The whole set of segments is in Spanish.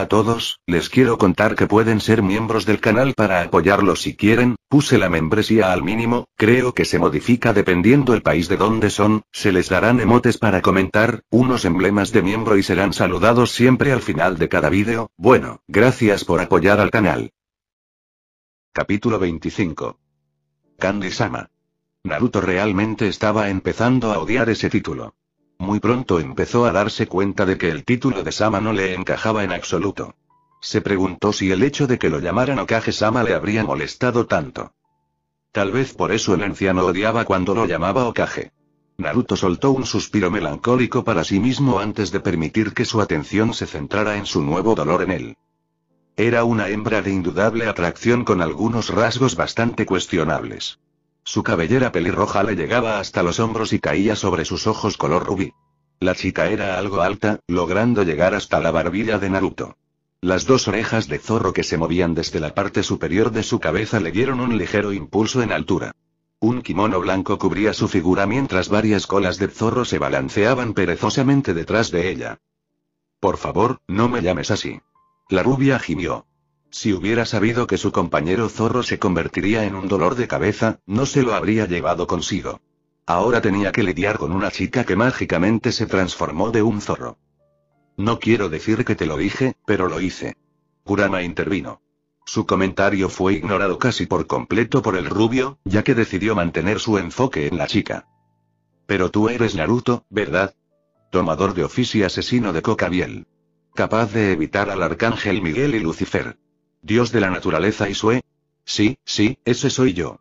a todos, les quiero contar que pueden ser miembros del canal para apoyarlo si quieren, puse la membresía al mínimo, creo que se modifica dependiendo el país de donde son, se les darán emotes para comentar, unos emblemas de miembro y serán saludados siempre al final de cada vídeo, bueno, gracias por apoyar al canal. Capítulo 25. Candy-sama. Naruto realmente estaba empezando a odiar ese título. Muy pronto empezó a darse cuenta de que el título de Sama no le encajaba en absoluto. Se preguntó si el hecho de que lo llamaran Okage-sama le habría molestado tanto. Tal vez por eso el anciano odiaba cuando lo llamaba Okage. Naruto soltó un suspiro melancólico para sí mismo antes de permitir que su atención se centrara en su nuevo dolor en él. Era una hembra de indudable atracción con algunos rasgos bastante cuestionables. Su cabellera pelirroja le llegaba hasta los hombros y caía sobre sus ojos color rubí. La chica era algo alta, logrando llegar hasta la barbilla de Naruto. Las dos orejas de zorro que se movían desde la parte superior de su cabeza le dieron un ligero impulso en altura. Un kimono blanco cubría su figura mientras varias colas de zorro se balanceaban perezosamente detrás de ella. Por favor, no me llames así. La rubia gimió. Si hubiera sabido que su compañero zorro se convertiría en un dolor de cabeza, no se lo habría llevado consigo. Ahora tenía que lidiar con una chica que mágicamente se transformó de un zorro. No quiero decir que te lo dije, pero lo hice. Kurama intervino. Su comentario fue ignorado casi por completo por el rubio, ya que decidió mantener su enfoque en la chica. Pero tú eres Naruto, ¿verdad? Tomador de oficio y asesino de Coca-Biel. Capaz de evitar al Arcángel Miguel y Lucifer. Dios de la naturaleza y Sue. Sí, ese soy yo.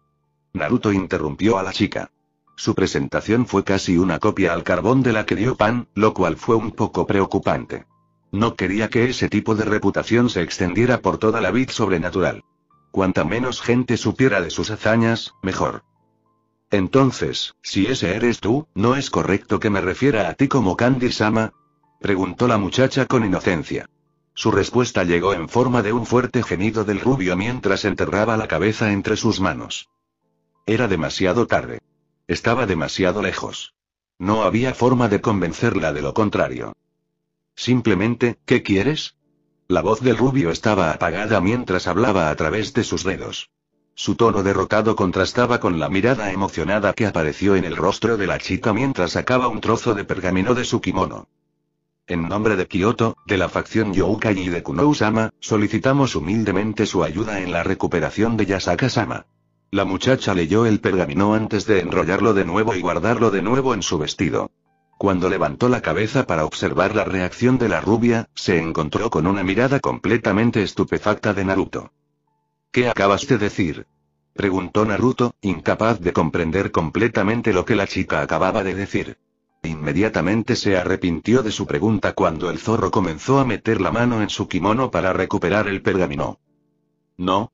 Naruto interrumpió a la chica. Su presentación fue casi una copia al carbón de la que dio Pan, lo cual fue un poco preocupante. No quería que ese tipo de reputación se extendiera por toda la vid sobrenatural. Cuanta menos gente supiera de sus hazañas, mejor. Entonces, si ese eres tú, ¿no es correcto que me refiera a ti como Candy-sama? Preguntó la muchacha con inocencia. Su respuesta llegó en forma de un fuerte gemido del rubio mientras enterraba la cabeza entre sus manos. Era demasiado tarde. Estaba demasiado lejos. No había forma de convencerla de lo contrario. Simplemente, ¿qué quieres? La voz del rubio estaba apagada mientras hablaba a través de sus dedos. Su tono derrotado contrastaba con la mirada emocionada que apareció en el rostro de la chica mientras sacaba un trozo de pergamino de su kimono. En nombre de Kyoto, de la facción Youkai y de Kunou-sama, solicitamos humildemente su ayuda en la recuperación de Yasaka-sama. La muchacha leyó el pergamino antes de enrollarlo de nuevo y guardarlo de nuevo en su vestido. Cuando levantó la cabeza para observar la reacción de la rubia, se encontró con una mirada completamente estupefacta de Naruto. ¿Qué acabas de decir? Preguntó Naruto, incapaz de comprender completamente lo que la chica acababa de decir. Inmediatamente se arrepintió de su pregunta cuando el zorro comenzó a meter la mano en su kimono para recuperar el pergamino. No.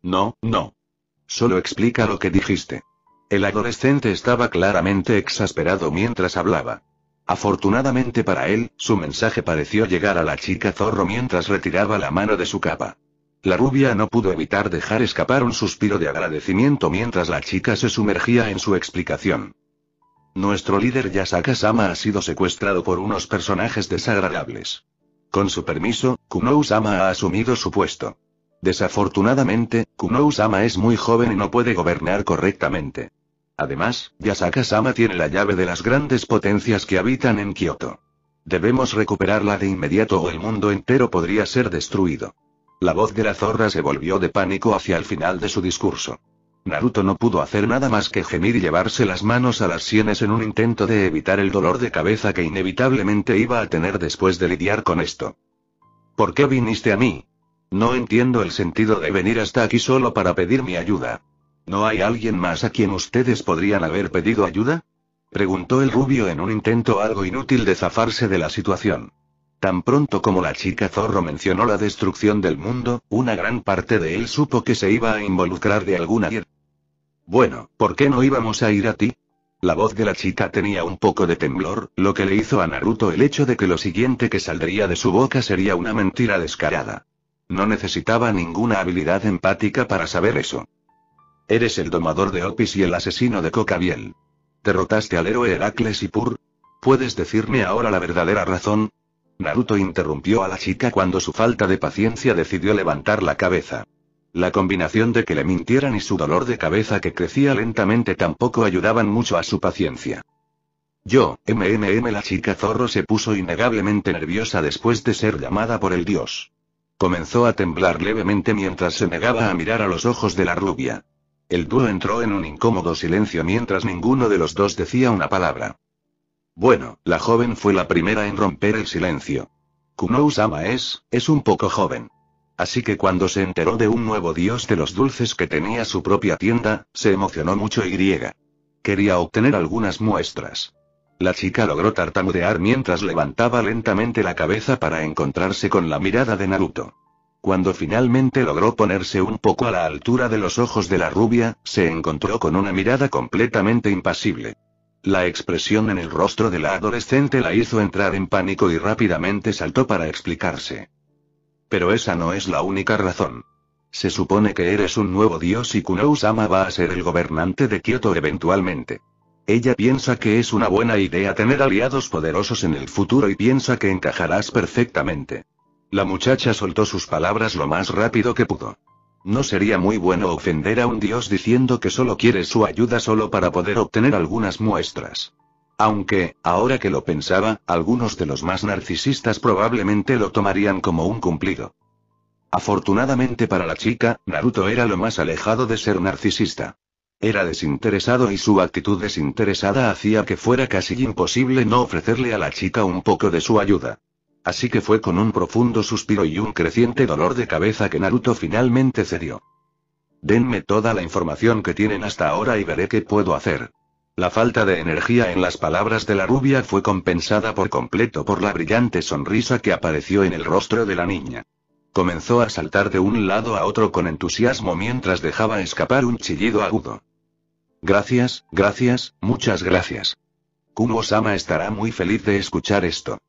Solo explica lo que dijiste. El adolescente estaba claramente exasperado mientras hablaba. Afortunadamente para él, su mensaje pareció llegar a la chica zorro mientras retiraba la mano de su capa. La rubia no pudo evitar dejar escapar un suspiro de agradecimiento mientras la chica se sumergía en su explicación. Nuestro líder Yasaka-sama ha sido secuestrado por unos personajes desagradables. Con su permiso, Kunou-sama ha asumido su puesto. Desafortunadamente, Kunou-sama es muy joven y no puede gobernar correctamente. Además, Yasaka-sama tiene la llave de las grandes potencias que habitan en Kioto. Debemos recuperarla de inmediato o el mundo entero podría ser destruido. La voz de la zorra se volvió de pánico hacia el final de su discurso. Naruto no pudo hacer nada más que gemir y llevarse las manos a las sienes en un intento de evitar el dolor de cabeza que inevitablemente iba a tener después de lidiar con esto. ¿Por qué viniste a mí? No entiendo el sentido de venir hasta aquí solo para pedir mi ayuda. ¿No hay alguien más a quien ustedes podrían haber pedido ayuda? Preguntó el rubio en un intento algo inútil de zafarse de la situación. Tan pronto como la chica zorro mencionó la destrucción del mundo, una gran parte de él supo que se iba a involucrar de alguna manera. Bueno, ¿por qué no íbamos a ir a ti? La voz de la chica tenía un poco de temblor, lo que le hizo a Naruto el hecho de que lo siguiente que saldría de su boca sería una mentira descarada. No necesitaba ninguna habilidad empática para saber eso. Eres el domador de Opis y el asesino de Coca-Biel. ¿Derrotaste al héroe Heracles y Pur? ¿Puedes decirme ahora la verdadera razón? Naruto interrumpió a la chica cuando su falta de paciencia decidió levantar la cabeza. La combinación de que le mintieran y su dolor de cabeza que crecía lentamente tampoco ayudaban mucho a su paciencia. La chica zorro se puso innegablemente nerviosa después de ser llamada por el dios. Comenzó a temblar levemente mientras se negaba a mirar a los ojos de la rubia. El dúo entró en un incómodo silencio mientras ninguno de los dos decía una palabra. Bueno, la joven fue la primera en romper el silencio. Kunou-sama es un poco joven. Así que cuando se enteró de un nuevo dios de los dulces que tenía su propia tienda, se emocionó mucho y quería obtener algunas muestras. La chica logró tartamudear mientras levantaba lentamente la cabeza para encontrarse con la mirada de Naruto. Cuando finalmente logró ponerse un poco a la altura de los ojos de la rubia, se encontró con una mirada completamente impasible. La expresión en el rostro de la adolescente la hizo entrar en pánico y rápidamente saltó para explicarse. Pero esa no es la única razón. Se supone que eres un nuevo dios y Kunou-sama va a ser el gobernante de Kioto eventualmente. Ella piensa que es una buena idea tener aliados poderosos en el futuro y piensa que encajarás perfectamente. La muchacha soltó sus palabras lo más rápido que pudo. No sería muy bueno ofender a un dios diciendo que solo quiere su ayuda solo para poder obtener algunas muestras. Aunque, ahora que lo pensaba, algunos de los más narcisistas probablemente lo tomarían como un cumplido. Afortunadamente para la chica, Naruto era lo más alejado de ser narcisista. Era desinteresado y su actitud desinteresada hacía que fuera casi imposible no ofrecerle a la chica un poco de su ayuda. Así que fue con un profundo suspiro y un creciente dolor de cabeza que Naruto finalmente cedió. Denme toda la información que tienen hasta ahora y veré qué puedo hacer. La falta de energía en las palabras de la rubia fue compensada por completo por la brillante sonrisa que apareció en el rostro de la niña. Comenzó a saltar de un lado a otro con entusiasmo mientras dejaba escapar un chillido agudo. Gracias, muchas gracias. Kumo-sama estará muy feliz de escuchar esto.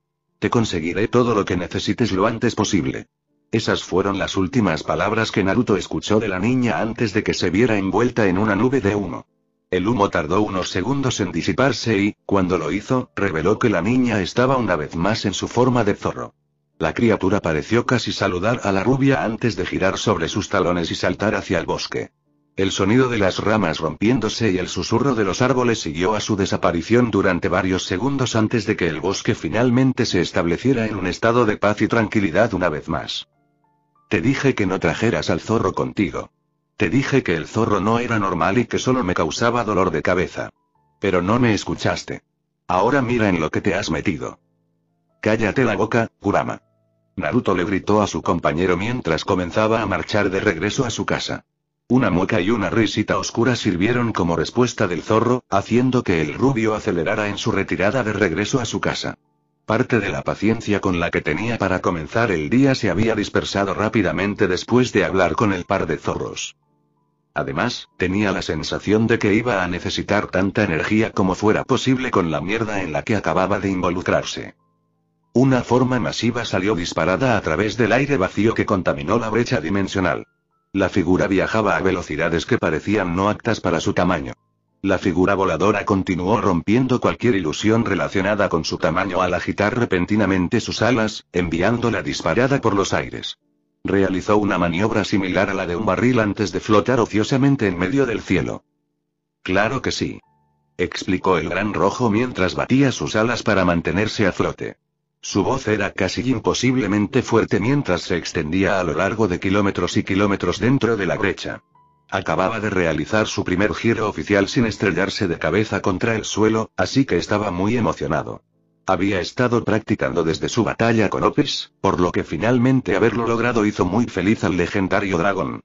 Te conseguiré todo lo que necesites lo antes posible. Esas fueron las últimas palabras que Naruto escuchó de la niña antes de que se viera envuelta en una nube de humo. El humo tardó unos segundos en disiparse y, cuando lo hizo, reveló que la niña estaba una vez más en su forma de zorro. La criatura pareció casi saludar a la rubia antes de girar sobre sus talones y saltar hacia el bosque. El sonido de las ramas rompiéndose y el susurro de los árboles siguió a su desaparición durante varios segundos antes de que el bosque finalmente se estableciera en un estado de paz y tranquilidad una vez más. Te dije que no trajeras al zorro contigo. Te dije que el zorro no era normal y que solo me causaba dolor de cabeza. Pero no me escuchaste. Ahora mira en lo que te has metido. Cállate la boca, Kurama. Naruto le gritó a su compañero mientras comenzaba a marchar de regreso a su casa. Una mueca y una risita oscura sirvieron como respuesta del zorro, haciendo que el rubio acelerara en su retirada de regreso a su casa. Parte de la paciencia con la que tenía para comenzar el día se había dispersado rápidamente después de hablar con el par de zorros. Además, tenía la sensación de que iba a necesitar tanta energía como fuera posible con la mierda en la que acababa de involucrarse. Una forma masiva salió disparada a través del aire vacío que contaminó la brecha dimensional. La figura viajaba a velocidades que parecían no aptas para su tamaño. La figura voladora continuó rompiendo cualquier ilusión relacionada con su tamaño al agitar repentinamente sus alas, enviándola disparada por los aires. Realizó una maniobra similar a la de un barril antes de flotar ociosamente en medio del cielo. Claro que sí. Explicó el gran rojo mientras batía sus alas para mantenerse a flote. Su voz era casi imposiblemente fuerte mientras se extendía a lo largo de kilómetros y kilómetros dentro de la brecha. Acababa de realizar su primer giro oficial sin estrellarse de cabeza contra el suelo, así que estaba muy emocionado. Había estado practicando desde su batalla con Opis, por lo que finalmente haberlo logrado hizo muy feliz al legendario dragón.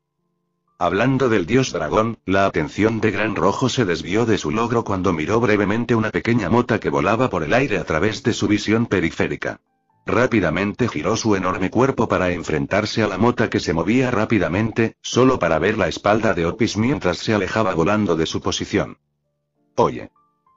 Hablando del dios dragón, la atención de Gran Rojo se desvió de su logro cuando miró brevemente una pequeña mota que volaba por el aire a través de su visión periférica. Rápidamente giró su enorme cuerpo para enfrentarse a la mota que se movía rápidamente, solo para ver la espalda de Opis mientras se alejaba volando de su posición. Oye.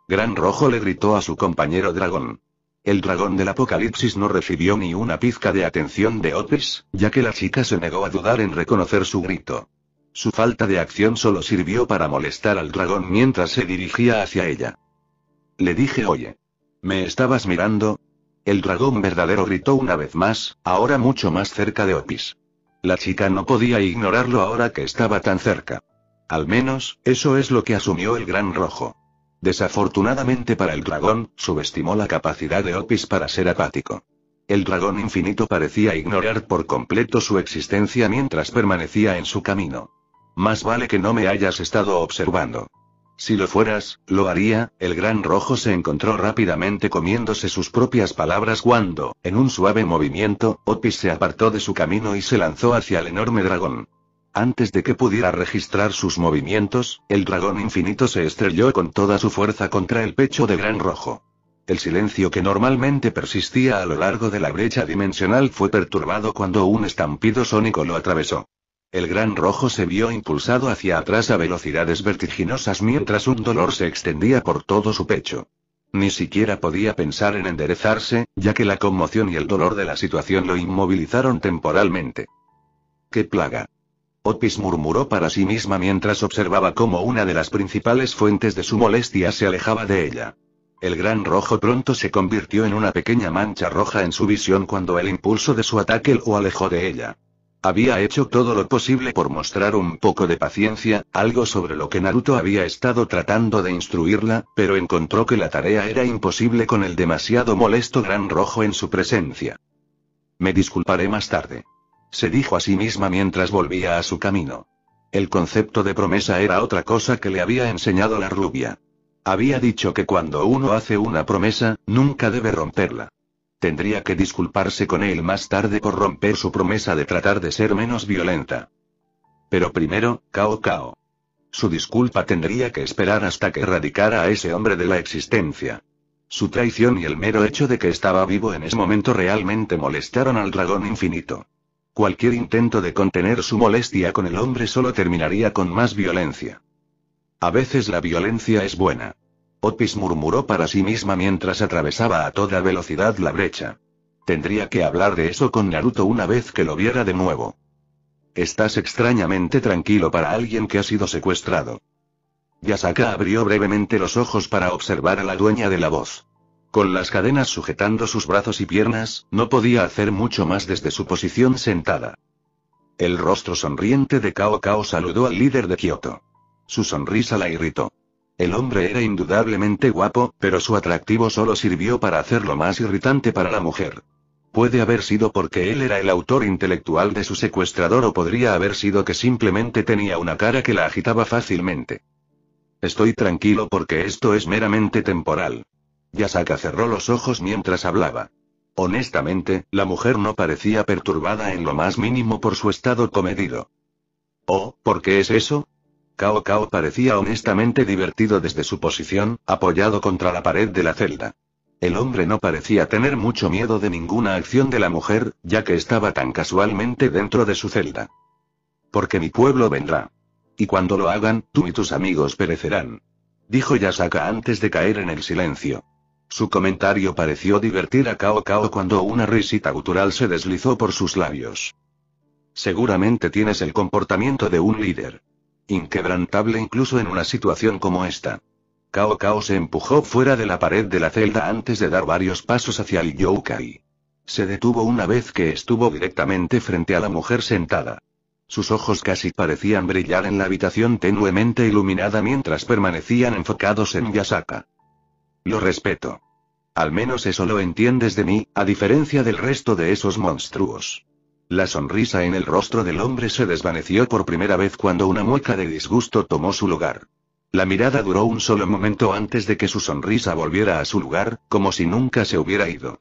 Gran Rojo le gritó a su compañero dragón. El dragón del apocalipsis no recibió ni una pizca de atención de Opis, ya que la chica se negó a dudar en reconocer su grito. Su falta de acción solo sirvió para molestar al dragón mientras se dirigía hacia ella. Le dije, oye. ¿Me estabas mirando? El dragón verdadero gritó una vez más, ahora mucho más cerca de Otis. La chica no podía ignorarlo ahora que estaba tan cerca. Al menos, eso es lo que asumió el Gran Rojo. Desafortunadamente para el dragón, subestimó la capacidad de Otis para ser apático. El dragón infinito parecía ignorar por completo su existencia mientras permanecía en su camino. Más vale que no me hayas estado observando. Si lo fueras, lo haría. El Gran Rojo se encontró rápidamente comiéndose sus propias palabras cuando, en un suave movimiento, Otis se apartó de su camino y se lanzó hacia el enorme dragón. Antes de que pudiera registrar sus movimientos, el dragón infinito se estrelló con toda su fuerza contra el pecho de Gran Rojo. El silencio que normalmente persistía a lo largo de la brecha dimensional fue perturbado cuando un estampido sónico lo atravesó. El Gran Rojo se vio impulsado hacia atrás a velocidades vertiginosas mientras un dolor se extendía por todo su pecho. Ni siquiera podía pensar en enderezarse, ya que la conmoción y el dolor de la situación lo inmovilizaron temporalmente. ¡Qué plaga! Otis murmuró para sí misma mientras observaba cómo una de las principales fuentes de su molestia se alejaba de ella. El Gran Rojo pronto se convirtió en una pequeña mancha roja en su visión cuando el impulso de su ataque lo alejó de ella. Había hecho todo lo posible por mostrar un poco de paciencia, algo sobre lo que Naruto había estado tratando de instruirla, pero encontró que la tarea era imposible con el demasiado molesto Gran Rojo en su presencia. Me disculparé más tarde. Se dijo a sí misma mientras volvía a su camino. El concepto de promesa era otra cosa que le había enseñado la rubia. Había dicho que cuando uno hace una promesa, nunca debe romperla. Tendría que disculparse con él más tarde por romper su promesa de tratar de ser menos violenta. Pero primero, Cao Cao. Su disculpa tendría que esperar hasta que erradicara a ese hombre de la existencia. Su traición y el mero hecho de que estaba vivo en ese momento realmente molestaron al dragón infinito. Cualquier intento de contener su molestia con el hombre solo terminaría con más violencia. A veces la violencia es buena. Otis murmuró para sí misma mientras atravesaba a toda velocidad la brecha. Tendría que hablar de eso con Naruto una vez que lo viera de nuevo. Estás extrañamente tranquilo para alguien que ha sido secuestrado. Yasaka abrió brevemente los ojos para observar a la dueña de la voz. Con las cadenas sujetando sus brazos y piernas, no podía hacer mucho más desde su posición sentada. El rostro sonriente de Cao Cao saludó al líder de Kioto. Su sonrisa la irritó. El hombre era indudablemente guapo, pero su atractivo solo sirvió para hacerlo más irritante para la mujer. Puede haber sido porque él era el autor intelectual de su secuestrador o podría haber sido que simplemente tenía una cara que la agitaba fácilmente. Estoy tranquilo porque esto es meramente temporal. Yasaka cerró los ojos mientras hablaba. Honestamente, la mujer no parecía perturbada en lo más mínimo por su estado comedido. ¿Oh, por qué es eso? Cao Cao parecía honestamente divertido desde su posición, apoyado contra la pared de la celda. El hombre no parecía tener mucho miedo de ninguna acción de la mujer, ya que estaba tan casualmente dentro de su celda. Porque mi pueblo vendrá. Y cuando lo hagan, tú y tus amigos perecerán. Dijo Yasaka antes de caer en el silencio. Su comentario pareció divertir a Cao Cao cuando una risita gutural se deslizó por sus labios. Seguramente tienes el comportamiento de un líder. Inquebrantable incluso en una situación como esta. Cao Cao se empujó fuera de la pared de la celda antes de dar varios pasos hacia el yokai. Se detuvo una vez que estuvo directamente frente a la mujer sentada. Sus ojos casi parecían brillar en la habitación tenuemente iluminada mientras permanecían enfocados en Yasaka. Lo respeto. Al menos eso lo entiendes de mí, a diferencia del resto de esos monstruos. La sonrisa en el rostro del hombre se desvaneció por primera vez cuando una mueca de disgusto tomó su lugar. La mirada duró un solo momento antes de que su sonrisa volviera a su lugar, como si nunca se hubiera ido.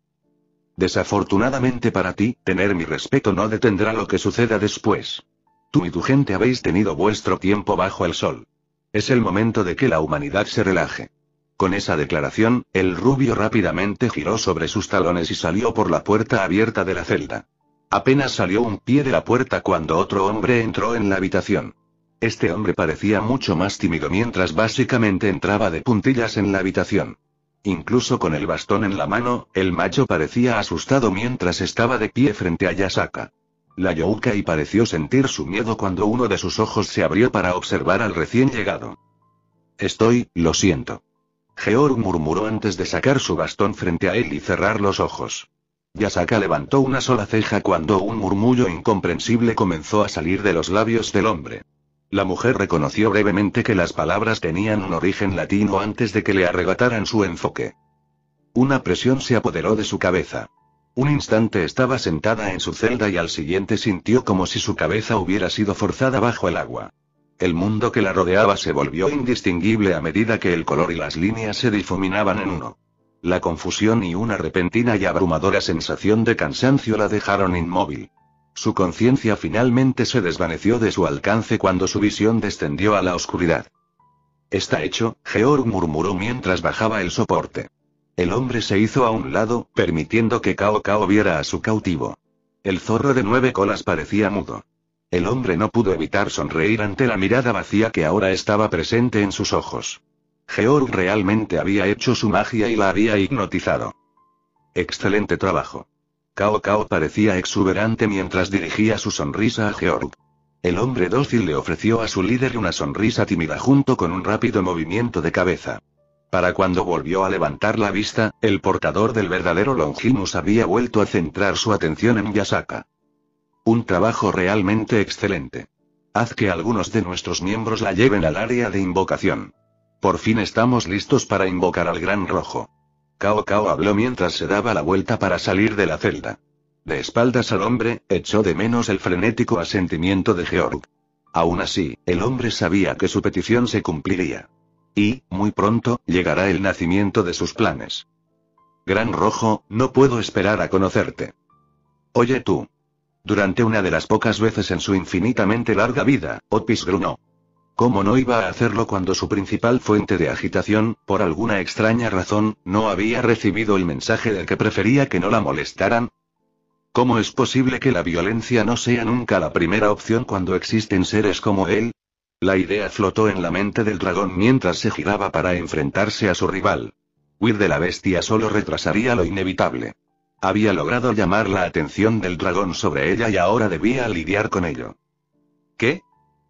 Desafortunadamente para ti, tener mi respeto no detendrá lo que suceda después. Tú y tu gente habéis tenido vuestro tiempo bajo el sol. Es el momento de que la humanidad se relaje. Con esa declaración, el rubio rápidamente giró sobre sus talones y salió por la puerta abierta de la celda. Apenas salió un pie de la puerta cuando otro hombre entró en la habitación. Este hombre parecía mucho más tímido mientras básicamente entraba de puntillas en la habitación. Incluso con el bastón en la mano, el macho parecía asustado mientras estaba de pie frente a Yasaka. La yokai pareció sentir su miedo cuando uno de sus ojos se abrió para observar al recién llegado. Lo siento. Georg murmuró antes de sacar su bastón frente a él y cerrar los ojos. Yasaka levantó una sola ceja cuando un murmullo incomprensible comenzó a salir de los labios del hombre. La mujer reconoció brevemente que las palabras tenían un origen latino antes de que le arrebataran su enfoque. Una presión se apoderó de su cabeza. Un instante estaba sentada en su celda y al siguiente sintió como si su cabeza hubiera sido forzada bajo el agua. El mundo que la rodeaba se volvió indistinguible a medida que el color y las líneas se difuminaban en uno. La confusión y una repentina y abrumadora sensación de cansancio la dejaron inmóvil. Su conciencia finalmente se desvaneció de su alcance cuando su visión descendió a la oscuridad. Está hecho, Georg murmuró mientras bajaba el soporte. El hombre se hizo a un lado, permitiendo que Cao Cao viera a su cautivo. El zorro de 9 colas parecía mudo. El hombre no pudo evitar sonreír ante la mirada vacía que ahora estaba presente en sus ojos. Georg realmente había hecho su magia y la había hipnotizado. Excelente trabajo. Cao Cao parecía exuberante mientras dirigía su sonrisa a Georg. El hombre dócil le ofreció a su líder una sonrisa tímida junto con un rápido movimiento de cabeza. Para cuando volvió a levantar la vista, el portador del verdadero Longinus había vuelto a centrar su atención en Yasaka. Un trabajo realmente excelente. Haz que algunos de nuestros miembros la lleven al área de invocación. Por fin estamos listos para invocar al Gran Rojo. Cao Cao habló mientras se daba la vuelta para salir de la celda. De espaldas al hombre, echó de menos el frenético asentimiento de Georg. Aún así, el hombre sabía que su petición se cumpliría. Y, muy pronto, llegará el nacimiento de sus planes. Gran Rojo, no puedo esperar a conocerte. Oye tú. Durante una de las pocas veces en su infinitamente larga vida, Opis gruñó. ¿Cómo no iba a hacerlo cuando su principal fuente de agitación, por alguna extraña razón, no había recibido el mensaje de que prefería que no la molestaran? ¿Cómo es posible que la violencia no sea nunca la primera opción cuando existen seres como él? La idea flotó en la mente del dragón mientras se giraba para enfrentarse a su rival. Huir de la bestia solo retrasaría lo inevitable. Había logrado llamar la atención del dragón sobre ella y ahora debía lidiar con ello. ¿Qué?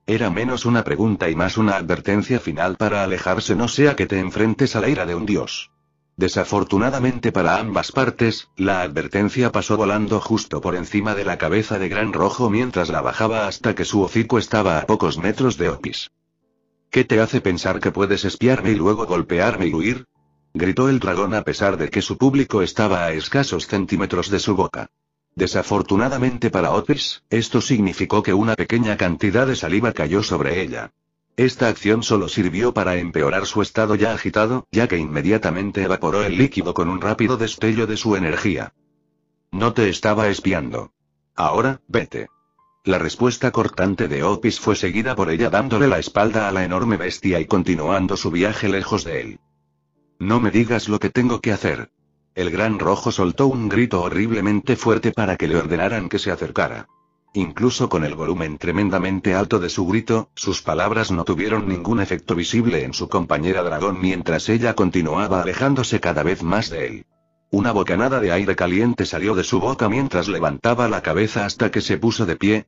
Era menos una pregunta y más una advertencia final para alejarse, no sea que te enfrentes a la ira de un dios. Desafortunadamente para ambas partes, la advertencia pasó volando justo por encima de la cabeza de Gran Rojo mientras la bajaba hasta que su hocico estaba a pocos metros de Opis. ¿Qué te hace pensar que puedes espiarme y luego golpearme y huir? Gritó el dragón a pesar de que su público estaba a escasos centímetros de su boca. Desafortunadamente para Opis, esto significó que una pequeña cantidad de saliva cayó sobre ella. Esta acción solo sirvió para empeorar su estado ya agitado, ya que inmediatamente evaporó el líquido con un rápido destello de su energía. No te estaba espiando. Ahora, vete. La respuesta cortante de Opis fue seguida por ella dándole la espalda a la enorme bestia y continuando su viaje lejos de él. No me digas lo que tengo que hacer. El Gran Rojo soltó un grito horriblemente fuerte para que le ordenaran que se acercara. Incluso con el volumen tremendamente alto de su grito, sus palabras no tuvieron ningún efecto visible en su compañera dragón mientras ella continuaba alejándose cada vez más de él. Una bocanada de aire caliente salió de su boca mientras levantaba la cabeza hasta que se puso de pie.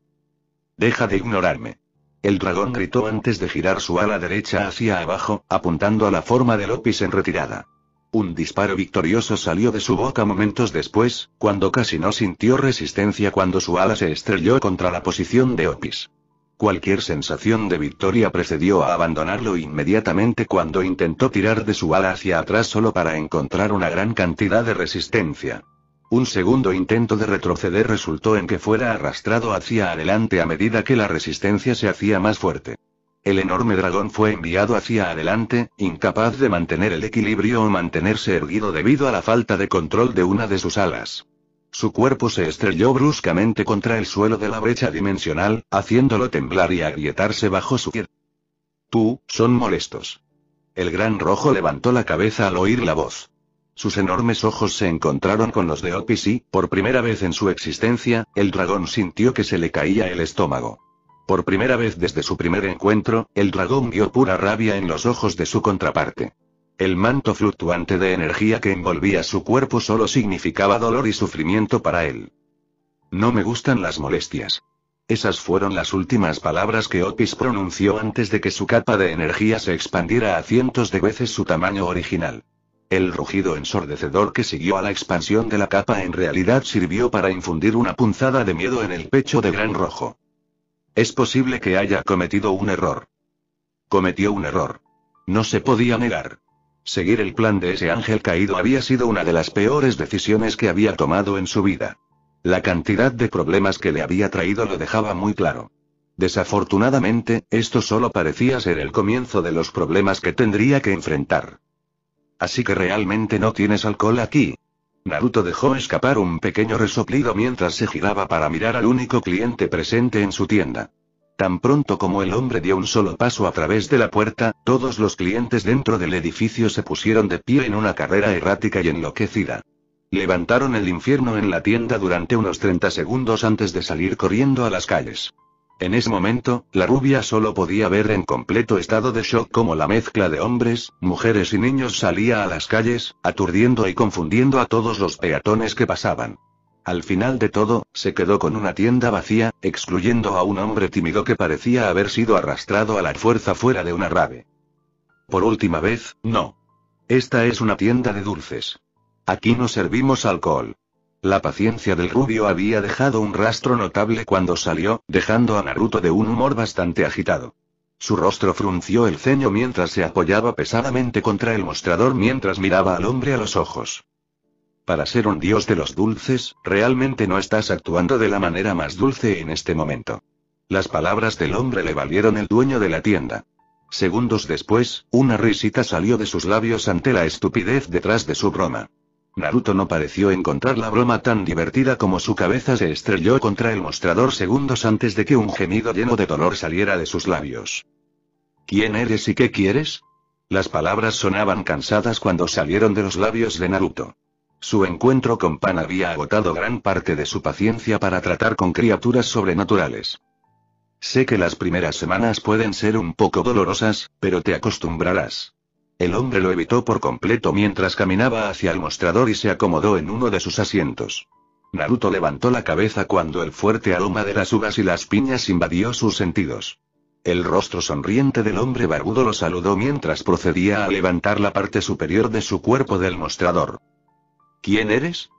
Deja de ignorarme. El dragón gritó antes de girar su ala derecha hacia abajo, apuntando a la forma de Opis en retirada. Un disparo victorioso salió de su boca momentos después, cuando casi no sintió resistencia cuando su ala se estrelló contra la posición de Opis. Cualquier sensación de victoria precedió a abandonarlo inmediatamente cuando intentó tirar de su ala hacia atrás solo para encontrar una gran cantidad de resistencia. Un segundo intento de retroceder resultó en que fuera arrastrado hacia adelante a medida que la resistencia se hacía más fuerte. El enorme dragón fue enviado hacia adelante, incapaz de mantener el equilibrio o mantenerse erguido debido a la falta de control de una de sus alas. Su cuerpo se estrelló bruscamente contra el suelo de la brecha dimensional, haciéndolo temblar y agrietarse bajo su pie. Son molestos. El Gran Rojo levantó la cabeza al oír la voz. Sus enormes ojos se encontraron con los de Opis y, por primera vez en su existencia, el dragón sintió que se le caía el estómago. Por primera vez desde su primer encuentro, el dragón vio pura rabia en los ojos de su contraparte. El manto fluctuante de energía que envolvía su cuerpo solo significaba dolor y sufrimiento para él. No me gustan las molestias. Esas fueron las últimas palabras que Otis pronunció antes de que su capa de energía se expandiera a cientos de veces su tamaño original. El rugido ensordecedor que siguió a la expansión de la capa en realidad sirvió para infundir una punzada de miedo en el pecho de Gran Rojo. Es posible que haya cometido un error. Cometió un error. No se podía negar. Seguir el plan de ese ángel caído había sido una de las peores decisiones que había tomado en su vida. La cantidad de problemas que le había traído lo dejaba muy claro. Desafortunadamente, esto solo parecía ser el comienzo de los problemas que tendría que enfrentar. Así que realmente no tienes alcohol aquí. Naruto dejó escapar un pequeño resoplido mientras se giraba para mirar al único cliente presente en su tienda. Tan pronto como el hombre dio un solo paso a través de la puerta, todos los clientes dentro del edificio se pusieron de pie en una carrera errática y enloquecida. Levantaron el infierno en la tienda durante unos 30 segundos antes de salir corriendo a las calles. En ese momento, la rubia solo podía ver en completo estado de shock cómo la mezcla de hombres, mujeres y niños salía a las calles, aturdiendo y confundiendo a todos los peatones que pasaban. Al final de todo, se quedó con una tienda vacía, excluyendo a un hombre tímido que parecía haber sido arrastrado a la fuerza fuera de una rave. Por última vez, no. Esta es una tienda de dulces. Aquí no servimos alcohol. La paciencia del rubio había dejado un rastro notable cuando salió, dejando a Naruto de un humor bastante agitado. Su rostro frunció el ceño mientras se apoyaba pesadamente contra el mostrador mientras miraba al hombre a los ojos. Para ser un dios de los dulces, realmente no estás actuando de la manera más dulce en este momento. Las palabras del hombre le valieron el dueño de la tienda. Segundos después, una risita salió de sus labios ante la estupidez detrás de su broma. Naruto no pareció encontrar la broma tan divertida como su cabeza se estrelló contra el mostrador segundos antes de que un gemido lleno de dolor saliera de sus labios. ¿Quién eres y qué quieres? Las palabras sonaban cansadas cuando salieron de los labios de Naruto. Su encuentro con Pan había agotado gran parte de su paciencia para tratar con criaturas sobrenaturales. Sé que las primeras semanas pueden ser un poco dolorosas, pero te acostumbrarás. El hombre lo evitó por completo mientras caminaba hacia el mostrador y se acomodó en uno de sus asientos. Naruto levantó la cabeza cuando el fuerte aroma de las uvas y las piñas invadió sus sentidos. El rostro sonriente del hombre barbudo lo saludó mientras procedía a levantar la parte superior de su cuerpo del mostrador. ¿Quién eres?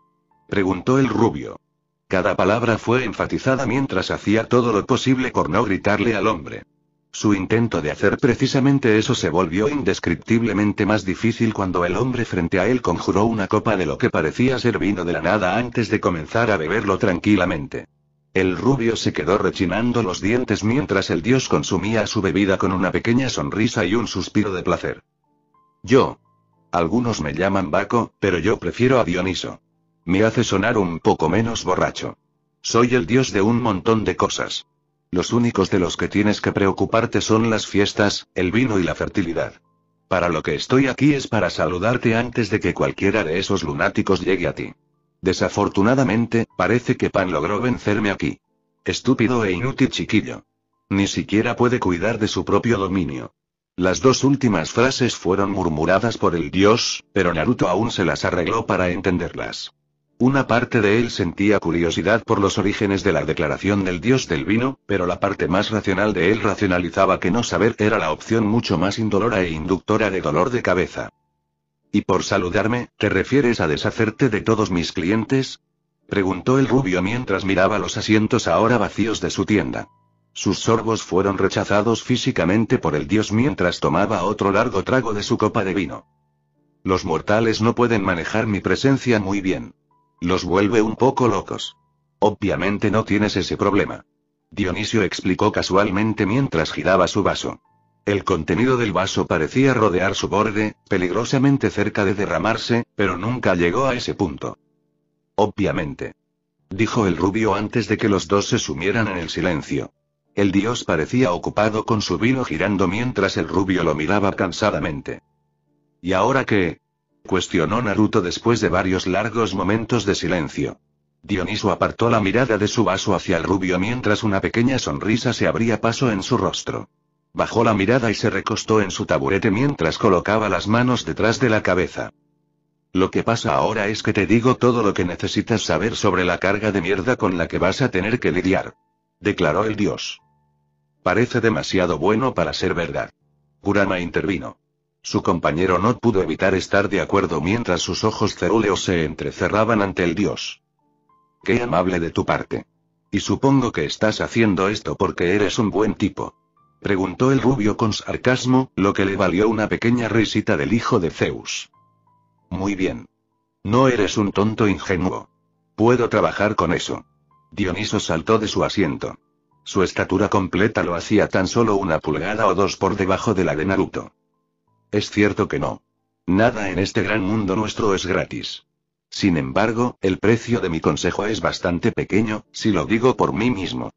Preguntó el rubio. Cada palabra fue enfatizada mientras hacía todo lo posible por no gritarle al hombre. Su intento de hacer precisamente eso se volvió indescriptiblemente más difícil cuando el hombre frente a él conjuró una copa de lo que parecía ser vino de la nada antes de comenzar a beberlo tranquilamente. El rubio se quedó rechinando los dientes mientras el dios consumía su bebida con una pequeña sonrisa y un suspiro de placer. Algunos me llaman Baco, pero yo prefiero a Dioniso. Me hace sonar un poco menos borracho. Soy el dios de un montón de cosas. Los únicos de los que tienes que preocuparte son las fiestas, el vino y la fertilidad. Para lo que estoy aquí es para saludarte antes de que cualquiera de esos lunáticos llegue a ti. Desafortunadamente, parece que Pan logró vencerme aquí. Estúpido e inútil chiquillo. Ni siquiera puede cuidar de su propio dominio. Las dos últimas frases fueron murmuradas por el dios, pero Naruto aún se las arregló para entenderlas. Una parte de él sentía curiosidad por los orígenes de la declaración del dios del vino, pero la parte más racional de él racionalizaba que no saber era la opción mucho más indolora e inductora de dolor de cabeza. ¿Y por saludarme, te refieres a deshacerte de todos mis clientes? Preguntó el rubio mientras miraba los asientos ahora vacíos de su tienda. Sus sorbos fueron rechazados físicamente por el dios mientras tomaba otro largo trago de su copa de vino. Los mortales no pueden manejar mi presencia muy bien. Los vuelve un poco locos. Obviamente no tienes ese problema. Dionisio explicó casualmente mientras giraba su vaso. El contenido del vaso parecía rodear su borde, peligrosamente cerca de derramarse, pero nunca llegó a ese punto. Obviamente. Dijo el rubio antes de que los dos se sumieran en el silencio. El dios parecía ocupado con su vino girando mientras el rubio lo miraba cansadamente. ¿Y ahora qué? Cuestionó Naruto después de varios largos momentos de silencio. Dioniso apartó la mirada de su vaso hacia el rubio mientras una pequeña sonrisa se abría paso en su rostro. Bajó la mirada y se recostó en su taburete mientras colocaba las manos detrás de la cabeza. Lo que pasa ahora es que te digo todo lo que necesitas saber sobre la carga de mierda con la que vas a tener que lidiar. declaró el dios. Parece demasiado bueno para ser verdad. Kurama intervino. Su compañero no pudo evitar estar de acuerdo mientras sus ojos cerúleos se entrecerraban ante el dios. Qué amable de tu parte. Y supongo que estás haciendo esto porque eres un buen tipo. Preguntó el rubio con sarcasmo, lo que le valió una pequeña risita del hijo de Zeus. Muy bien. No eres un tonto ingenuo. Puedo trabajar con eso. Dioniso saltó de su asiento. Su estatura completa lo hacía tan solo 1 pulgada o 2 por debajo de la de Naruto. Es cierto que no. Nada en este gran mundo nuestro es gratis. Sin embargo, el precio de mi consejo es bastante pequeño, si lo digo por mí mismo.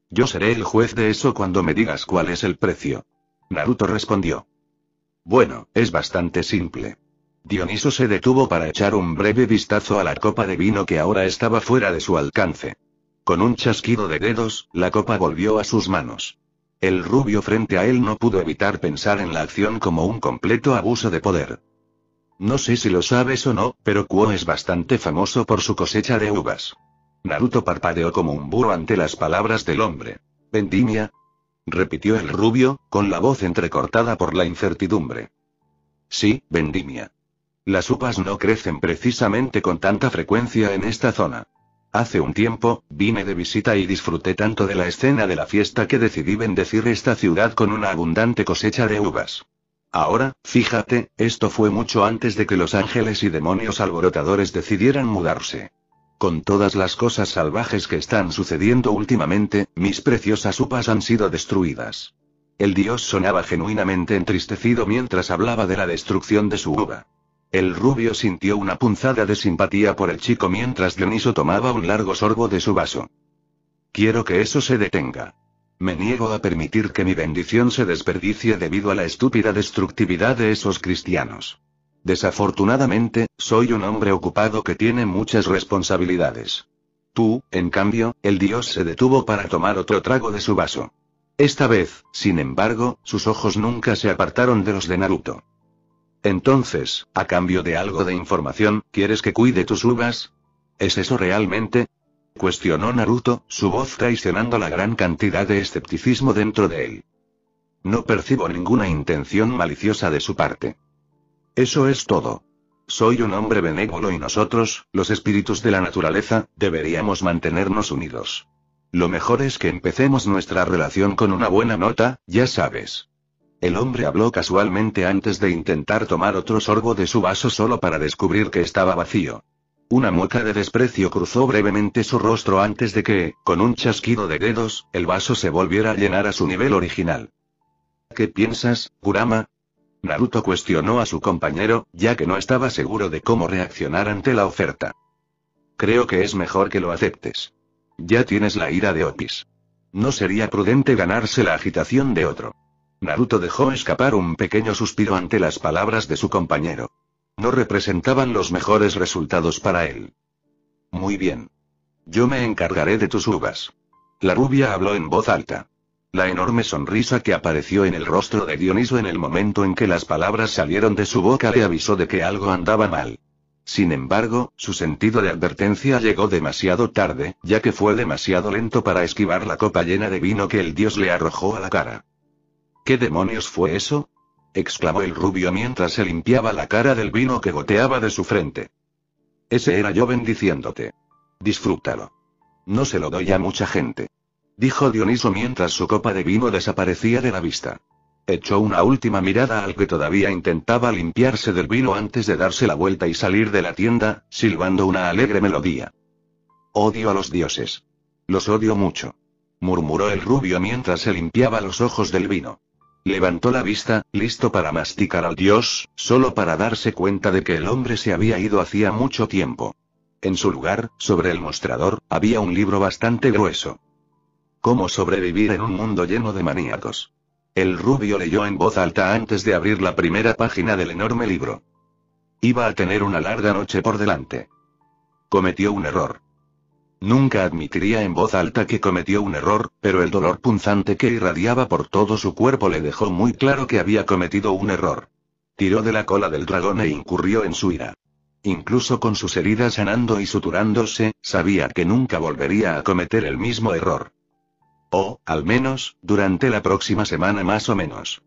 Yo seré el juez de eso cuando me digas cuál es el precio. Naruto respondió. Bueno, es bastante simple. Dioniso se detuvo para echar un breve vistazo a la copa de vino que ahora estaba fuera de su alcance. Con un chasquido de dedos, la copa volvió a sus manos. El rubio frente a él no pudo evitar pensar en la acción como un completo abuso de poder. No sé si lo sabes o no, pero Kuo es bastante famoso por su cosecha de uvas. Naruto parpadeó como un búho ante las palabras del hombre. ¿Vendimia? Repitió el rubio, con la voz entrecortada por la incertidumbre. Sí, vendimia. Las uvas no crecen precisamente con tanta frecuencia en esta zona. Hace un tiempo, vine de visita y disfruté tanto de la escena de la fiesta que decidí bendecir esta ciudad con una abundante cosecha de uvas. Ahora, fíjate, esto fue mucho antes de que los ángeles y demonios alborotadores decidieran mudarse. Con todas las cosas salvajes que están sucediendo últimamente, mis preciosas uvas han sido destruidas. El dios sonaba genuinamente entristecido mientras hablaba de la destrucción de su uva. El rubio sintió una punzada de simpatía por el chico mientras Dioniso tomaba un largo sorbo de su vaso. Quiero que eso se detenga. Me niego a permitir que mi bendición se desperdicie debido a la estúpida destructividad de esos cristianos. Desafortunadamente, soy un hombre ocupado que tiene muchas responsabilidades. Tú, en cambio, el dios se detuvo para tomar otro trago de su vaso. Esta vez, sin embargo, sus ojos nunca se apartaron de los de Naruto. Entonces, a cambio de algo de información, ¿quieres que cuide tus uvas? ¿Es eso realmente? Cuestionó Naruto, su voz traicionando la gran cantidad de escepticismo dentro de él. No percibo ninguna intención maliciosa de su parte. Eso es todo. Soy un hombre benévolo y nosotros, los espíritus de la naturaleza, deberíamos mantenernos unidos. Lo mejor es que empecemos nuestra relación con una buena nota, ya sabes. El hombre habló casualmente antes de intentar tomar otro sorbo de su vaso solo para descubrir que estaba vacío. Una mueca de desprecio cruzó brevemente su rostro antes de que, con un chasquido de dedos, el vaso se volviera a llenar a su nivel original. ¿Qué piensas, Kurama? Naruto cuestionó a su compañero, ya que no estaba seguro de cómo reaccionar ante la oferta. Creo que es mejor que lo aceptes. Ya tienes la ira de Opis. No sería prudente ganarse la agitación de otro. Naruto dejó escapar un pequeño suspiro ante las palabras de su compañero. No representaban los mejores resultados para él. Muy bien. Yo me encargaré de tus uvas. La rubia habló en voz alta. La enorme sonrisa que apareció en el rostro de Dioniso en el momento en que las palabras salieron de su boca le avisó de que algo andaba mal. Sin embargo, su sentido de advertencia llegó demasiado tarde, ya que fue demasiado lento para esquivar la copa llena de vino que el dios le arrojó a la cara. ¿Qué demonios fue eso? Exclamó el rubio mientras se limpiaba la cara del vino que goteaba de su frente. Ese era yo bendiciéndote. Disfrútalo. No se lo doy a mucha gente. Dijo Dioniso mientras su copa de vino desaparecía de la vista. Echó una última mirada al que todavía intentaba limpiarse del vino antes de darse la vuelta y salir de la tienda, silbando una alegre melodía. Odio a los dioses. Los odio mucho. Murmuró el rubio mientras se limpiaba los ojos del vino. Levantó la vista, listo para masticar al dios, solo para darse cuenta de que el hombre se había ido hacía mucho tiempo. En su lugar, sobre el mostrador, había un libro bastante grueso. ¿Cómo sobrevivir en un mundo lleno de maníacos? El rubio leyó en voz alta antes de abrir la primera página del enorme libro. Iba a tener una larga noche por delante. Cometió un error. Nunca admitiría en voz alta que cometió un error, pero el dolor punzante que irradiaba por todo su cuerpo le dejó muy claro que había cometido un error. Tiró de la cola del dragón e incurrió en su ira. Incluso con sus heridas sanando y suturándose, sabía que nunca volvería a cometer el mismo error. O, al menos, durante la próxima semana más o menos.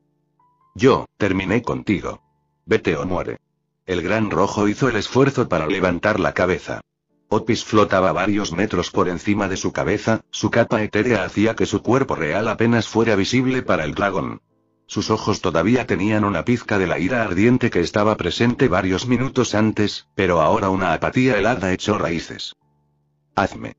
Yo, terminé contigo. Vete o muere. El gran rojo hizo el esfuerzo para levantar la cabeza. Otis flotaba varios metros por encima de su cabeza, su capa etérea hacía que su cuerpo real apenas fuera visible para el dragón. Sus ojos todavía tenían una pizca de la ira ardiente que estaba presente varios minutos antes, pero ahora una apatía helada echó raíces. Hazme.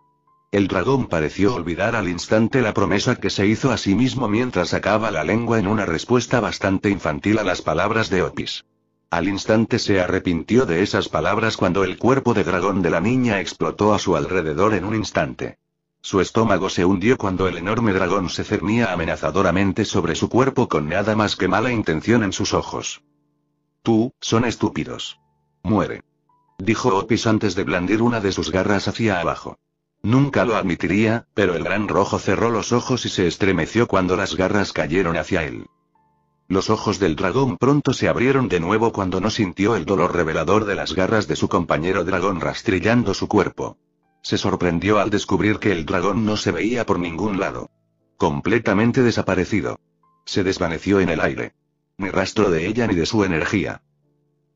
El dragón pareció olvidar al instante la promesa que se hizo a sí mismo mientras sacaba la lengua en una respuesta bastante infantil a las palabras de Otis. Al instante se arrepintió de esas palabras cuando el cuerpo de dragón de la niña explotó a su alrededor en un instante. Su estómago se hundió cuando el enorme dragón se cernía amenazadoramente sobre su cuerpo con nada más que mala intención en sus ojos. Tú, son estúpidos. Muere. Dijo Otis antes de blandir una de sus garras hacia abajo. Nunca lo admitiría, pero el gran rojo cerró los ojos y se estremeció cuando las garras cayeron hacia él. Los ojos del dragón pronto se abrieron de nuevo cuando no sintió el dolor revelador de las garras de su compañero dragón rastrillando su cuerpo. Se sorprendió al descubrir que el dragón no se veía por ningún lado. Completamente desaparecido. Se desvaneció en el aire. Ni rastro de ella ni de su energía.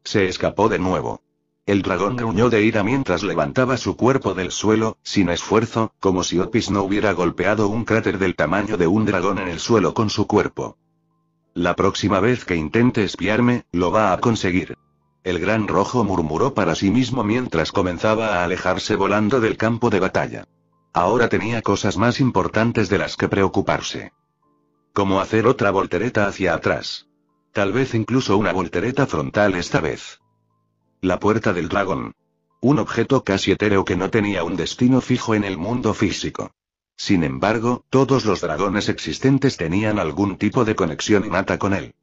Se escapó de nuevo. El dragón gruñó de ira mientras levantaba su cuerpo del suelo, sin esfuerzo, como si Otis no hubiera golpeado un cráter del tamaño de un dragón en el suelo con su cuerpo. La próxima vez que intente espiarme, lo va a conseguir. El gran rojo murmuró para sí mismo mientras comenzaba a alejarse volando del campo de batalla. Ahora tenía cosas más importantes de las que preocuparse. Como hacer otra voltereta hacia atrás. Tal vez incluso una voltereta frontal esta vez. La puerta del dragón. Un objeto casi etéreo que no tenía un destino fijo en el mundo físico. Sin embargo, todos los dragones existentes tenían algún tipo de conexión innata con él.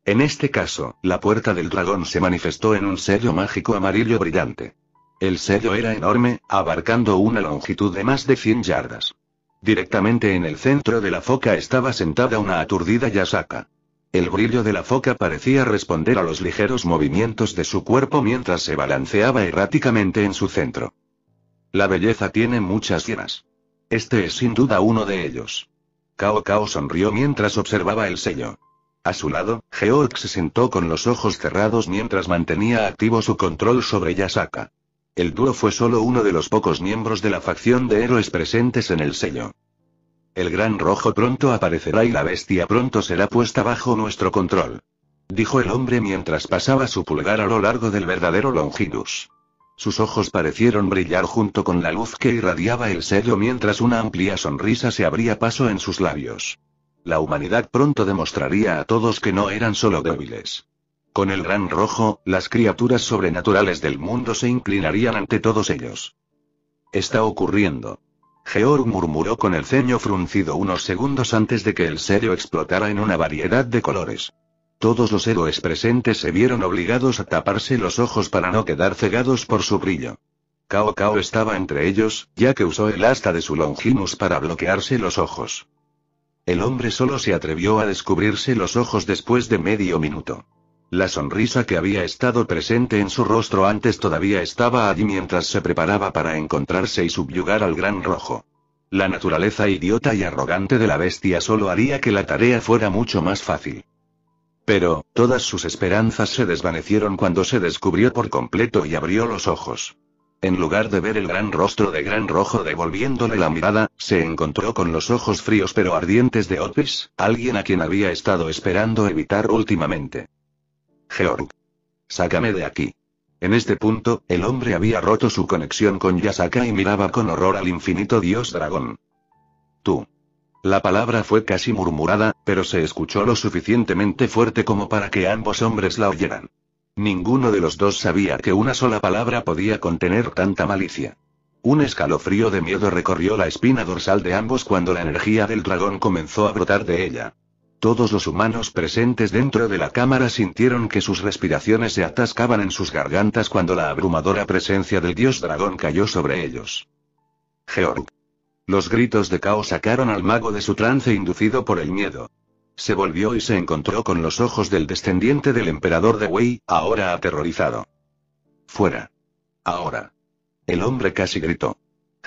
En este caso, la puerta del dragón se manifestó en un sello mágico amarillo brillante. El sello era enorme, abarcando una longitud de más de 100 yardas. Directamente en el centro de la foca estaba sentada una aturdida Yasaka. El brillo de la foca parecía responder a los ligeros movimientos de su cuerpo mientras se balanceaba erráticamente en su centro. La belleza tiene muchas hienas. Este es sin duda uno de ellos. Cao Cao sonrió mientras observaba el sello. A su lado, Georg se sentó con los ojos cerrados mientras mantenía activo su control sobre Yasaka. El dúo fue solo uno de los pocos miembros de la facción de héroes presentes en el sello. El gran rojo pronto aparecerá y la bestia pronto será puesta bajo nuestro control. Dijo el hombre mientras pasaba su pulgar a lo largo del verdadero Longidus. Sus ojos parecieron brillar junto con la luz que irradiaba el sello mientras una amplia sonrisa se abría paso en sus labios. La humanidad pronto demostraría a todos que no eran solo débiles. Con el gran rojo, las criaturas sobrenaturales del mundo se inclinarían ante todos ellos. Está ocurriendo. Georg murmuró con el ceño fruncido unos segundos antes de que el sello explotara en una variedad de colores. Todos los héroes presentes se vieron obligados a taparse los ojos para no quedar cegados por su brillo. Cao Cao estaba entre ellos, ya que usó el asta de su Longinus para bloquearse los ojos. El hombre solo se atrevió a descubrirse los ojos después de medio minuto. La sonrisa que había estado presente en su rostro antes todavía estaba allí mientras se preparaba para encontrarse y subyugar al gran rojo. La naturaleza idiota y arrogante de la bestia solo haría que la tarea fuera mucho más fácil. Pero, todas sus esperanzas se desvanecieron cuando se descubrió por completo y abrió los ojos. En lugar de ver el gran rostro de gran rojo devolviéndole la mirada, se encontró con los ojos fríos pero ardientes de Otis, alguien a quien había estado esperando evitar últimamente. Georg. Sácame de aquí. En este punto, el hombre había roto su conexión con Yasaka y miraba con horror al infinito dios dragón. Tú. La palabra fue casi murmurada, pero se escuchó lo suficientemente fuerte como para que ambos hombres la oyeran. Ninguno de los dos sabía que una sola palabra podía contener tanta malicia. Un escalofrío de miedo recorrió la espina dorsal de ambos cuando la energía del dragón comenzó a brotar de ella. Todos los humanos presentes dentro de la cámara sintieron que sus respiraciones se atascaban en sus gargantas cuando la abrumadora presencia del dios dragón cayó sobre ellos. Georg. Los gritos de Cao sacaron al mago de su trance inducido por el miedo. Se volvió y se encontró con los ojos del descendiente del emperador de Wei, ahora aterrorizado. Fuera. Ahora. El hombre casi gritó.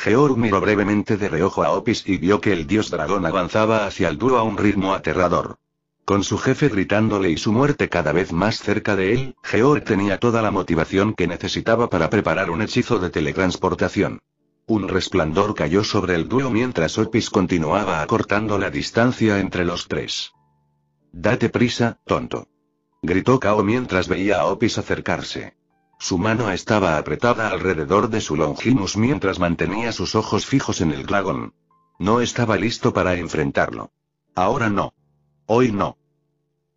Georg miró brevemente de reojo a Opis y vio que el dios dragón avanzaba hacia el dúo a un ritmo aterrador. Con su jefe gritándole y su muerte cada vez más cerca de él, Georg tenía toda la motivación que necesitaba para preparar un hechizo de teletransportación. Un resplandor cayó sobre el dúo mientras Opis continuaba acortando la distancia entre los tres. «Date prisa, tonto», gritó Kao mientras veía a Opis acercarse. Su mano estaba apretada alrededor de su Longimus mientras mantenía sus ojos fijos en el dragón. No estaba listo para enfrentarlo. Ahora no. Hoy no.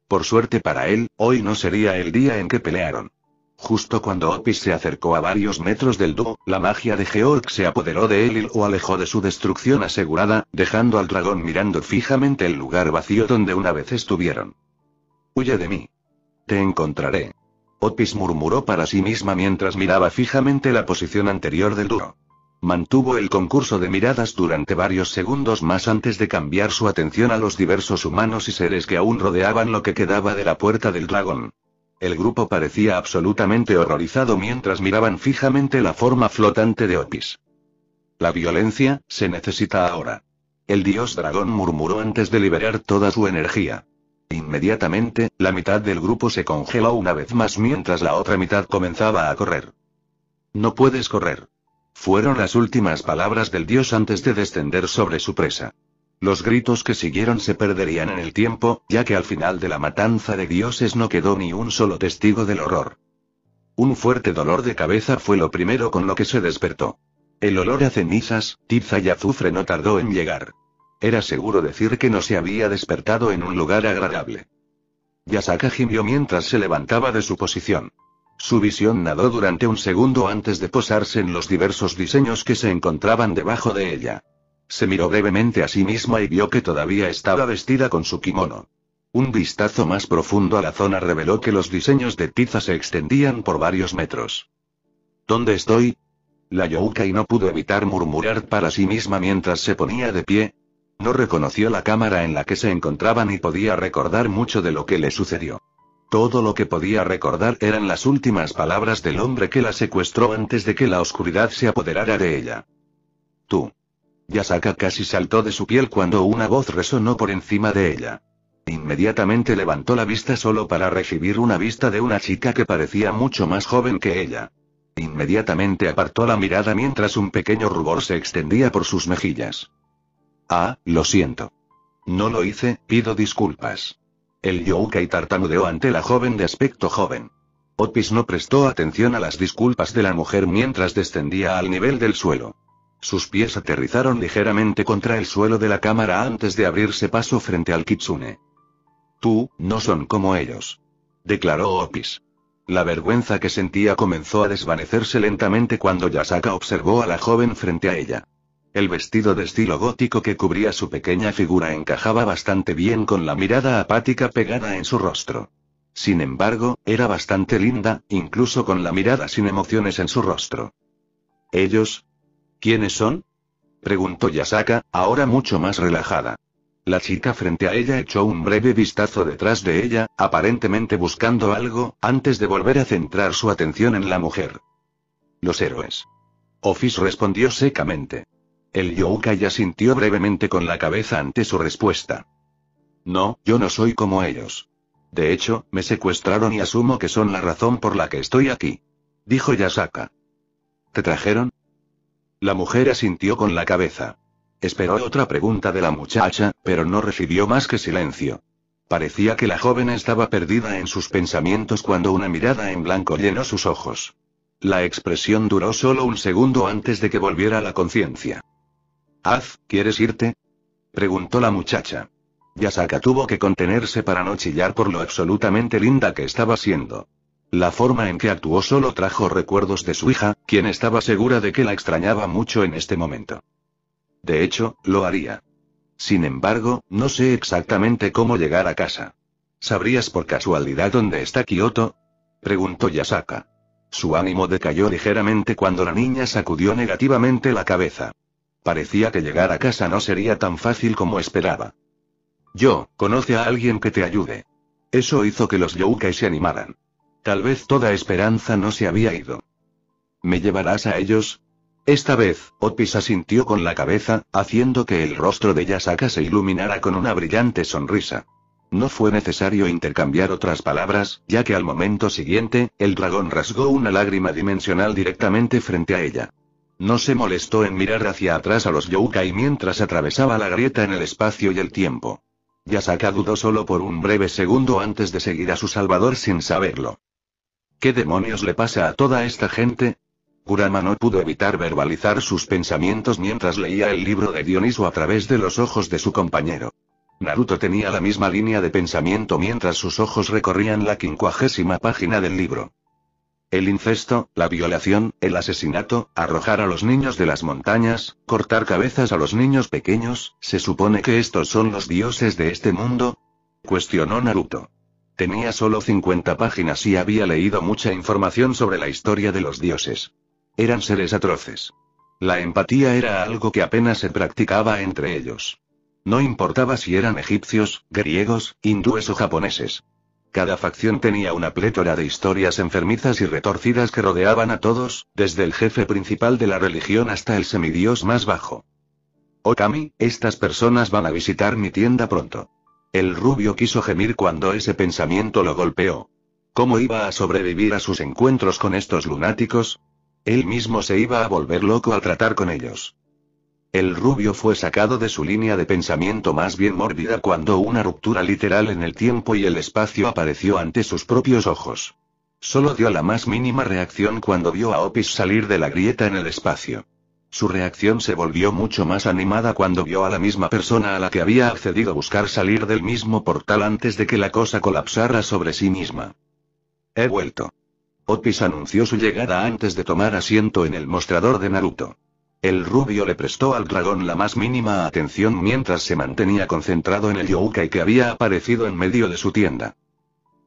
Por suerte para él, hoy no sería el día en que pelearon. Justo cuando Opis se acercó a varios metros del dúo, la magia de Georg se apoderó de él y lo alejó de su destrucción asegurada, dejando al dragón mirando fijamente el lugar vacío donde una vez estuvieron. «Huye de mí. Te encontraré», Opis murmuró para sí misma mientras miraba fijamente la posición anterior del dúo. Mantuvo el concurso de miradas durante varios segundos más antes de cambiar su atención a los diversos humanos y seres que aún rodeaban lo que quedaba de la puerta del dragón. El grupo parecía absolutamente horrorizado mientras miraban fijamente la forma flotante de Opis. «La violencia, se necesita ahora», el dios dragón murmuró antes de liberar toda su energía. Inmediatamente, la mitad del grupo se congeló una vez más mientras la otra mitad comenzaba a correr. «No puedes correr», fueron las últimas palabras del dios antes de descender sobre su presa. Los gritos que siguieron se perderían en el tiempo, ya que al final de la matanza de dioses no quedó ni un solo testigo del horror. Un fuerte dolor de cabeza fue lo primero con lo que se despertó. El olor a cenizas, tiza y azufre no tardó en llegar. Era seguro decir que no se había despertado en un lugar agradable. Yasaka gimió mientras se levantaba de su posición. Su visión nadó durante un segundo antes de posarse en los diversos diseños que se encontraban debajo de ella. Se miró brevemente a sí misma y vio que todavía estaba vestida con su kimono. Un vistazo más profundo a la zona reveló que los diseños de tiza se extendían por varios metros. ¿Dónde estoy? La Youkai no pudo evitar murmurar para sí misma mientras se ponía de pie. No reconoció la cámara en la que se encontraba ni podía recordar mucho de lo que le sucedió. Todo lo que podía recordar eran las últimas palabras del hombre que la secuestró antes de que la oscuridad se apoderara de ella. «Tú». Yasaka casi saltó de su piel cuando una voz resonó por encima de ella. Inmediatamente levantó la vista solo para recibir una vista de una chica que parecía mucho más joven que ella. Inmediatamente apartó la mirada mientras un pequeño rubor se extendía por sus mejillas. «Ah, lo siento. No lo hice, pido disculpas». El Youkai tartamudeó ante la joven de aspecto joven. Opis no prestó atención a las disculpas de la mujer mientras descendía al nivel del suelo. Sus pies aterrizaron ligeramente contra el suelo de la cámara antes de abrirse paso frente al kitsune. «Tú, no son como ellos», declaró Opis. La vergüenza que sentía comenzó a desvanecerse lentamente cuando Yasaka observó a la joven frente a ella. El vestido de estilo gótico que cubría su pequeña figura encajaba bastante bien con la mirada apática pegada en su rostro. Sin embargo, era bastante linda, incluso con la mirada sin emociones en su rostro. «¿Ellos? ¿Quiénes son?», preguntó Yasaka, ahora mucho más relajada. La chica frente a ella echó un breve vistazo detrás de ella, aparentemente buscando algo, antes de volver a centrar su atención en la mujer. «Los héroes». Opis respondió secamente. El Youkai asintió brevemente con la cabeza ante su respuesta. «No, yo no soy como ellos. De hecho, me secuestraron y asumo que son la razón por la que estoy aquí», dijo Yasaka. «¿Te trajeron?». La mujer asintió con la cabeza. Esperó otra pregunta de la muchacha, pero no recibió más que silencio. Parecía que la joven estaba perdida en sus pensamientos cuando una mirada en blanco llenó sus ojos. La expresión duró solo un segundo antes de que volviera a la conciencia. ¿Quieres irte?, preguntó la muchacha. Yasaka tuvo que contenerse para no chillar por lo absolutamente linda que estaba siendo. La forma en que actuó solo trajo recuerdos de su hija, quien estaba segura de que la extrañaba mucho en este momento. De hecho, lo haría. Sin embargo, no sé exactamente cómo llegar a casa. ¿Sabrías por casualidad dónde está Kyoto?, preguntó Yasaka. Su ánimo decayó ligeramente cuando la niña sacudió negativamente la cabeza. Parecía que llegar a casa no sería tan fácil como esperaba. Conoce a alguien que te ayude. Eso hizo que los Youkai se animaran. Tal vez toda esperanza no se había ido. ¿Me llevarás a ellos? Esta vez, Otis asintió con la cabeza, haciendo que el rostro de Yasaka se iluminara con una brillante sonrisa. No fue necesario intercambiar otras palabras, ya que al momento siguiente, el dragón rasgó una lágrima dimensional directamente frente a ella. No se molestó en mirar hacia atrás a los Youkai mientras atravesaba la grieta en el espacio y el tiempo. Yasaka dudó solo por un breve segundo antes de seguir a su salvador sin saberlo. ¿Qué demonios le pasa a toda esta gente? Kurama no pudo evitar verbalizar sus pensamientos mientras leía el libro de Dioniso a través de los ojos de su compañero. Naruto tenía la misma línea de pensamiento mientras sus ojos recorrían la 50ª página del libro. El incesto, la violación, el asesinato, arrojar a los niños de las montañas, cortar cabezas a los niños pequeños, ¿se supone que estos son los dioses de este mundo? Cuestionó Naruto. Tenía solo 50 páginas y había leído mucha información sobre la historia de los dioses. Eran seres atroces. La empatía era algo que apenas se practicaba entre ellos. No importaba si eran egipcios, griegos, hindúes o japoneses. Cada facción tenía una plétora de historias enfermizas y retorcidas que rodeaban a todos, desde el jefe principal de la religión hasta el semidios más bajo. Okami, estas personas van a visitar mi tienda pronto. El rubio quiso gemir cuando ese pensamiento lo golpeó. ¿Cómo iba a sobrevivir a sus encuentros con estos lunáticos? Él mismo se iba a volver loco al tratar con ellos. El rubio fue sacado de su línea de pensamiento más bien mórbida cuando una ruptura literal en el tiempo y el espacio apareció ante sus propios ojos. Solo dio la más mínima reacción cuando vio a Otis salir de la grieta en el espacio. Su reacción se volvió mucho más animada cuando vio a la misma persona a la que había accedido a buscar salir del mismo portal antes de que la cosa colapsara sobre sí misma. He vuelto. Otis anunció su llegada antes de tomar asiento en el mostrador de Naruto. El rubio le prestó al dragón la más mínima atención mientras se mantenía concentrado en el Youkai que había aparecido en medio de su tienda.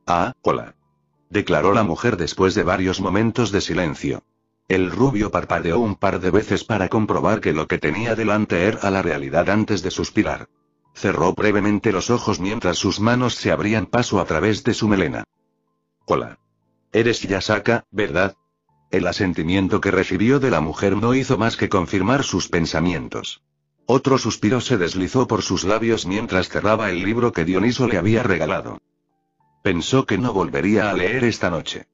Ah, hola. Declaró la mujer después de varios momentos de silencio. El rubio parpadeó un par de veces para comprobar que lo que tenía delante era la realidad antes de suspirar. Cerró brevemente los ojos mientras sus manos se abrían paso a través de su melena. Hola. Eres Yasaka, ¿verdad? El asentimiento que recibió de la mujer no hizo más que confirmar sus pensamientos. Otro suspiro se deslizó por sus labios mientras cerraba el libro que Dioniso le había regalado. Pensó que no volvería a leer esta noche.